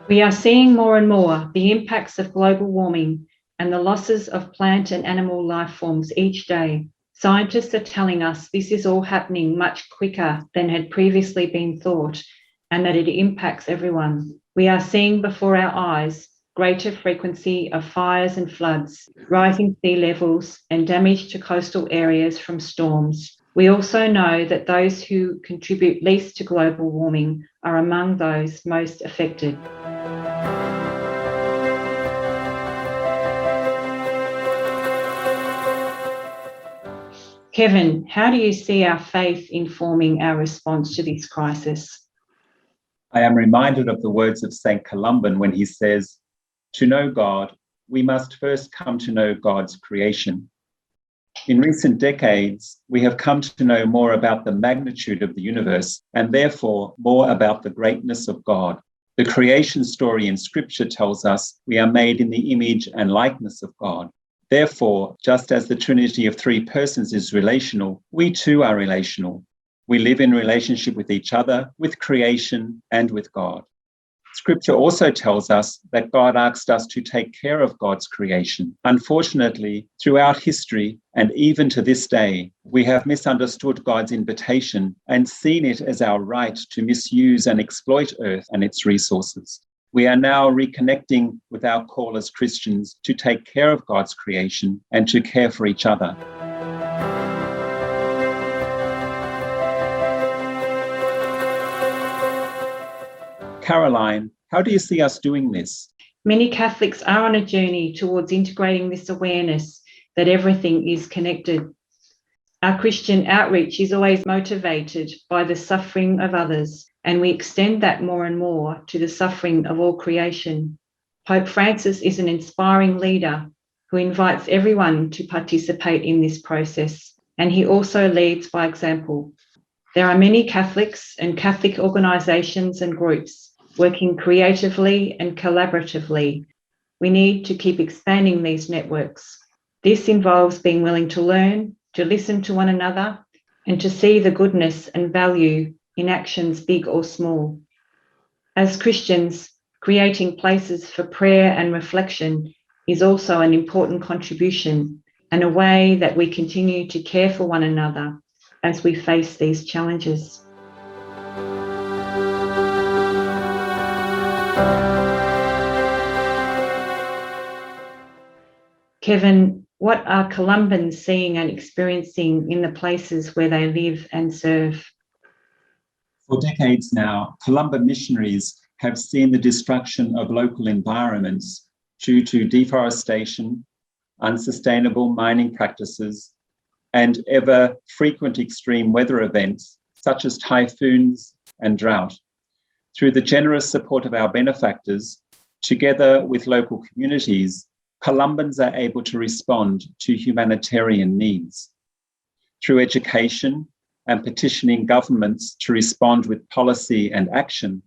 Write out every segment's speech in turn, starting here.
We are seeing more and more the impacts of global warming and the losses of plant and animal life forms each day. Scientists are telling us this is all happening much quicker than had previously been thought, and that it impacts everyone. We are seeing before our eyes greater frequency of fires and floods, rising sea levels, and damage to coastal areas from storms. We also know that those who contribute least to global warming are among those most affected. Kevin, how do you see our faith informing our response to this crisis? I am reminded of the words of St. Columban when he says, "To know God, we must first come to know God's creation." In recent decades, we have come to know more about the magnitude of the universe and therefore more about the greatness of God. The creation story in Scripture tells us we are made in the image and likeness of God. Therefore, just as the Trinity of three persons is relational, we too are relational. We live in relationship with each other, with creation, and with God. Scripture also tells us that God asked us to take care of God's creation. Unfortunately, throughout history, and even to this day, we have misunderstood God's invitation and seen it as our right to misuse and exploit Earth and its resources. We are now reconnecting with our call as Christians to take care of God's creation and to care for each other. Caroline, how do you see us doing this? Many Catholics are on a journey towards integrating this awareness that everything is connected. Our Christian outreach is always motivated by the suffering of others, and we extend that more and more to the suffering of all creation. Pope Francis is an inspiring leader who invites everyone to participate in this process, and he also leads by example. There are many Catholics and Catholic organisations and groups working creatively and collaboratively. We need to keep expanding these networks. This involves being willing to learn, to listen to one another, and to see the goodness and value in actions big or small. As Christians, creating places for prayer and reflection is also an important contribution and a way that we continue to care for one another as we face these challenges. Kevin, what are Columbans seeing and experiencing in the places where they live and serve? For decades now, Columban missionaries have seen the destruction of local environments due to deforestation, unsustainable mining practices, and ever-frequent extreme weather events such as typhoons and drought. Through the generous support of our benefactors, together with local communities, Columbans are able to respond to humanitarian needs. Through education and petitioning governments to respond with policy and action,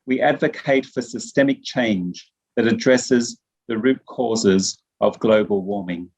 we advocate for systemic change that addresses the root causes of global warming.